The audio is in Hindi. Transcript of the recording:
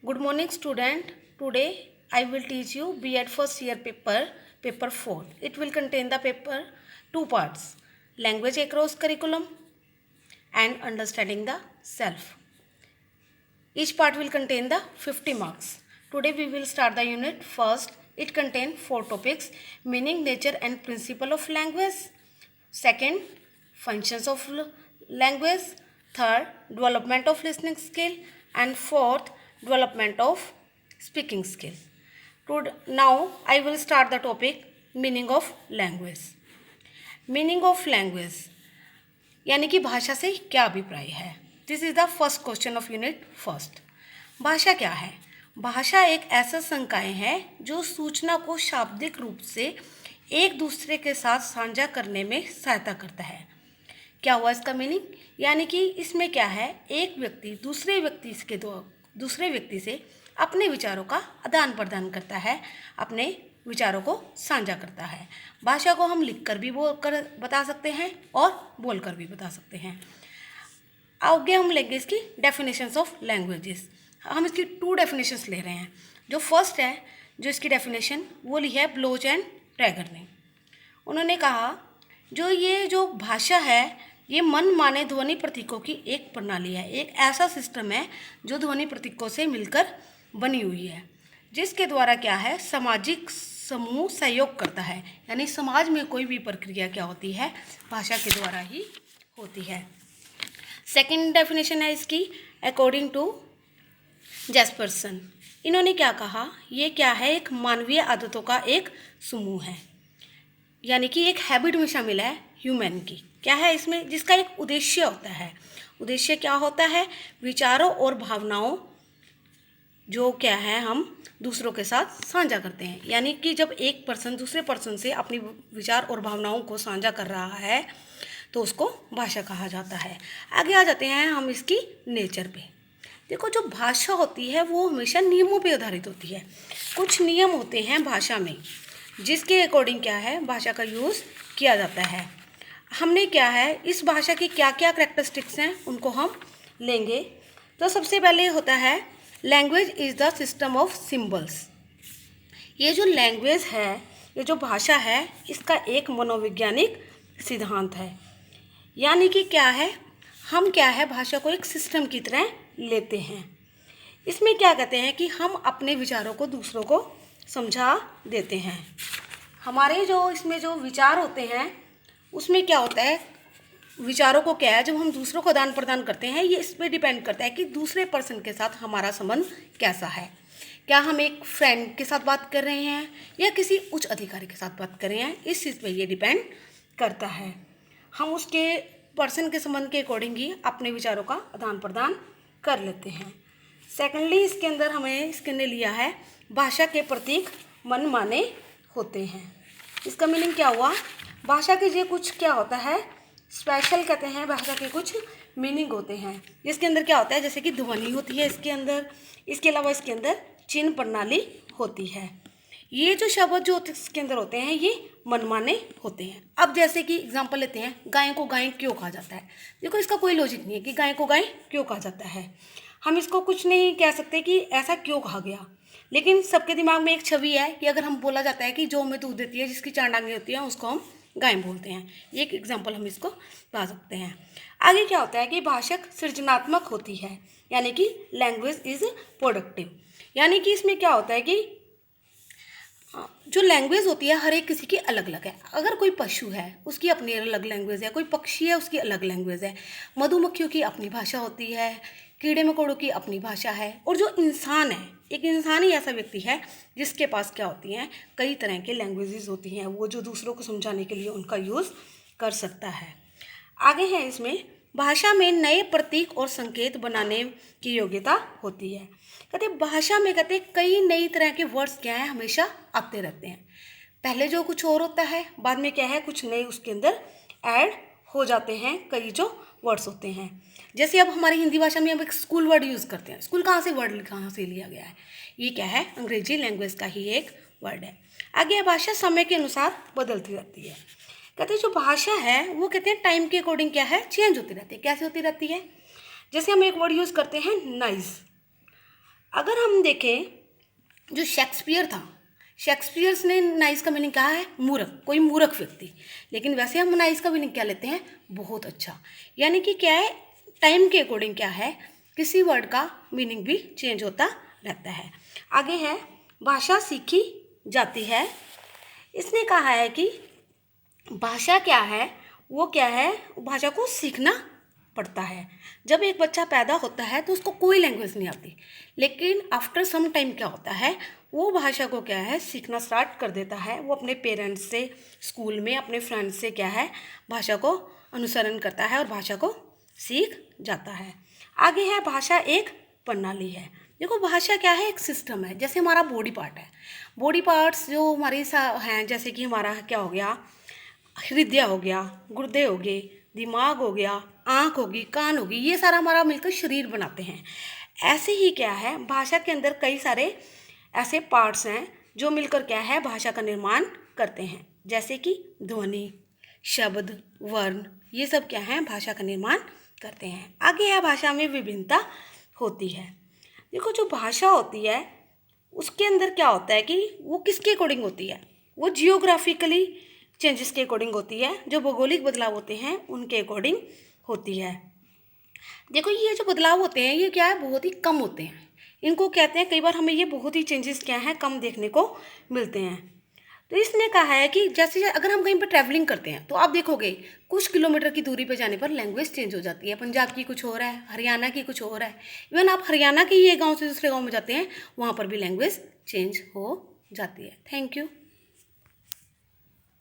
Good morning, student. Today I will teach you B.Ed first year paper 4. It will contain the paper two parts: language across curriculum and understanding the self. Each part will contain the 50 marks. Today we will start the unit. First, it contains 4 topics: meaning, nature and principle of language. Second, functions of language. Third, development of listening skill. And fourth, development of speaking skill. Now I will start the topic meaning of language. Meaning of language यानी कि भाषा से क्या अभिप्राय है। This is the first question of unit first. भाषा क्या है? भाषा एक ऐसा संकाय है जो सूचना को शाब्दिक रूप से एक दूसरे के साथ साझा करने में सहायता करता है। क्या हुआ इसका मीनिंग? यानी कि इसमें क्या है, एक व्यक्ति दूसरे व्यक्ति से अपने विचारों का आदान प्रदान करता है, अपने विचारों को साझा करता है। भाषा को हम लिखकर भी बता सकते हैं और बोलकर भी बता सकते हैं। आगे हम लेंगे इसकी डेफिनेशंस ऑफ लैंग्वेजेस। हम इसकी 2 डेफिनेशंस ले रहे हैं। जो फर्स्ट है, जो इसकी डेफिनेशन वो ली है ब्लोच एंड ट्रैगर ने। उन्होंने कहा जो भाषा है ये मन माने ध्वनि प्रतीकों की एक प्रणाली है, एक ऐसा सिस्टम है जो ध्वनि प्रतीकों से मिलकर बनी हुई है, जिसके द्वारा क्या है, सामाजिक समूह सहयोग करता है। यानी समाज में कोई भी प्रक्रिया क्या होती है, भाषा के द्वारा ही होती है। सेकंड डेफिनेशन है इसकी अकॉर्डिंग टू जैस्पर्सन। इन्होंने क्या कहा, ये क्या है, एक मानवीय आदतों का एक समूह है, यानी कि एक हैबिट में शामिल है ह्यूमन की। क्या है इसमें, जिसका एक उद्देश्य होता है। उद्देश्य क्या होता है, विचारों और भावनाओं जो क्या है हम दूसरों के साथ साझा करते हैं। यानी कि जब एक पर्सन दूसरे पर्सन से अपनी विचार और भावनाओं को साझा कर रहा है तो उसको भाषा कहा जाता है। आगे आ जाते हैं हम इसकी नेचर पे। देखो, जो भाषा होती है वो हमेशा नियमों पे आधारित होती है। कुछ नियम होते हैं भाषा में जिसके अकॉर्डिंग क्या है, भाषा का यूज़ किया जाता है। हमने क्या है, इस भाषा की क्या क्या करैक्टरिस्टिक्स हैं उनको हम लेंगे। तो सबसे पहले होता है language is the system of symbols. ये जो लैंग्वेज है, ये जो भाषा है, इसका एक मनोवैज्ञानिक सिद्धांत है। यानी कि क्या है, हम क्या है भाषा को एक सिस्टम की तरह लेते हैं। इसमें क्या कहते हैं कि हम अपने विचारों को दूसरों को समझा देते हैं। हमारे जो इसमें जो विचार होते हैं उसमें क्या होता है, विचारों को क्या है जब हम दूसरों को आदान प्रदान करते हैं, ये इस पर डिपेंड करता है कि दूसरे पर्सन के साथ हमारा संबंध कैसा है। क्या हम एक फ्रेंड के साथ बात कर रहे हैं या किसी उच्च अधिकारी के साथ बात कर रहे हैं, इस चीज़ पे ये डिपेंड करता है। हम उसके पर्सन के संबंध के अकॉर्डिंग ही अपने विचारों का आदान प्रदान कर लेते हैं। सेकेंडली इसके अंदर लिया है भाषा के प्रतीक मन माने होते हैं। इसका मीनिंग क्या हुआ, भाषा के ये कुछ क्या होता है, स्पेशल कहते हैं, भाषा के कुछ मीनिंग होते हैं जिसके अंदर क्या होता है, जैसे कि ध्वनि होती है इसके अंदर, इसके अलावा इसके अंदर चिन्ह प्रणाली होती है। ये जो शब्द जो इसके अंदर होते हैं ये मनमाने होते हैं। अब जैसे कि एग्जांपल लेते हैं, गाय को गाय क्यों कहा जाता है। देखो, इसका कोई लॉजिक नहीं है कि गाय को गाय क्यों कहा जाता है। हम इसको कुछ नहीं कह सकते कि ऐसा क्यों कहा गया, लेकिन सबके दिमाग में एक छवि है कि अगर हम बोला जाता है कि जो हमें दूध देती है, जिसकी 4 टांगें होती हैं, उसको हम गाय बोलते हैं। एक एग्जाम्पल हम इसको पा सकते हैं। आगे क्या होता है कि भाषा सृजनात्मक होती है, यानी कि लैंग्वेज इज प्रोडक्टिव। यानी कि इसमें क्या होता है कि जो लैंग्वेज होती है हर एक किसी की अलग अलग है। अगर कोई पशु है उसकी अपनी अलग लैंग्वेज है, कोई पक्षी है उसकी अलग लैंग्वेज है, मधुमक्खियों की अपनी भाषा होती है, कीड़े मकोड़ों की अपनी भाषा है, और जो इंसान है, एक इंसान ही ऐसा व्यक्ति है जिसके पास क्या होती हैं, कई तरह के लैंग्वेजेस होती हैं, वो जो दूसरों को समझाने के लिए उनका यूज़ कर सकता है। आगे है इसमें भाषा में नए प्रतीक और संकेत बनाने की योग्यता होती है। कहते भाषा में कहते कई नई तरह के वर्ड्स क्या है हमेशा आते रहते हैं। पहले जो कुछ और होता है, बाद में क्या है कुछ नए उसके अंदर ऐड हो जाते हैं, कई जो वर्ड्स होते हैं। जैसे अब हमारी हिंदी भाषा में हम एक स्कूल वर्ड यूज़ करते हैं। स्कूल कहाँ से लिया गया है, ये क्या है, अंग्रेजी लैंग्वेज का ही एक वर्ड है। आगे भाषा समय के अनुसार बदलती रहती है। कहते हैं जो भाषा है वो कहते हैं टाइम के अकॉर्डिंग क्या है, चेंज होती रहती है। कैसे होती रहती है, जैसे हम एक वर्ड यूज़ करते हैं नाइस। अगर हम देखें जो शेक्सपियर था, शेक्सपियर ने नाइस का मीनिंग क्या है? मूर्ख, कोई मूर्ख व्यक्ति। लेकिन वैसे हम नाइस का मीनिंग क्या लेते हैं? बहुत अच्छा। यानी कि क्या है, टाइम के अकॉर्डिंग क्या है, किसी वर्ड का मीनिंग भी चेंज होता रहता है। आगे है भाषा सीखी जाती है। इसने कहा है कि भाषा क्या है, वो क्या है, भाषा को सीखना पड़ता है। जब एक बच्चा पैदा होता है तो उसको कोई लैंग्वेज नहीं आती, लेकिन आफ्टर सम टाइम क्या होता है, वो भाषा को क्या है, सीखना स्टार्ट कर देता है। वो अपने पेरेंट्स से, स्कूल में अपने फ्रेंड्स से क्या है, भाषा को अनुसरण करता है और भाषा को सीख जाता है। आगे है भाषा एक प्रणाली है। देखो भाषा क्या है, एक सिस्टम है। जैसे हमारा बॉडी पार्ट है, बॉडी पार्ट्स जो हमारे हैं, जैसे कि हमारा क्या हो गया, हृदय हो गया, गुर्दे हो गए, दिमाग हो गया, आँख होगी, कान होगी, ये सारा हमारा मिलकर शरीर बनाते हैं। ऐसे ही क्या है, भाषा के अंदर कई सारे ऐसे पार्ट्स हैं जो मिलकर क्या है, भाषा का निर्माण करते हैं। जैसे कि ध्वनि, शब्द, वर्ण, ये सब क्या है, भाषा का निर्माण करते हैं। आगे है भाषा में विभिन्नता होती है। देखो जो भाषा होती है उसके अंदर क्या होता है कि वो किसके अकॉर्डिंग होती है, वो जियोग्राफिकली चेंजेस के अकॉर्डिंग होती है, जो भौगोलिक बदलाव होते हैं उनके अकॉर्डिंग होती है। देखो ये जो बदलाव होते हैं ये क्या है, बहुत ही कम होते हैं। इनको कहते हैं, कई बार हमें ये बहुत ही चेंजेस क्या है, कम देखने को मिलते हैं। तो इसने कहा है कि जैसे अगर हम कहीं पर ट्रैवलिंग करते हैं तो आप देखोगे कुछ किलोमीटर की दूरी पर जाने पर लैंग्वेज चेंज हो जाती है। पंजाब की कुछ और है, हरियाणा की कुछ और है। इवन आप हरियाणा के ये गाँव से दूसरे गाँव में जाते हैं, वहाँ पर भी लैंग्वेज चेंज हो जाती है। Thank you.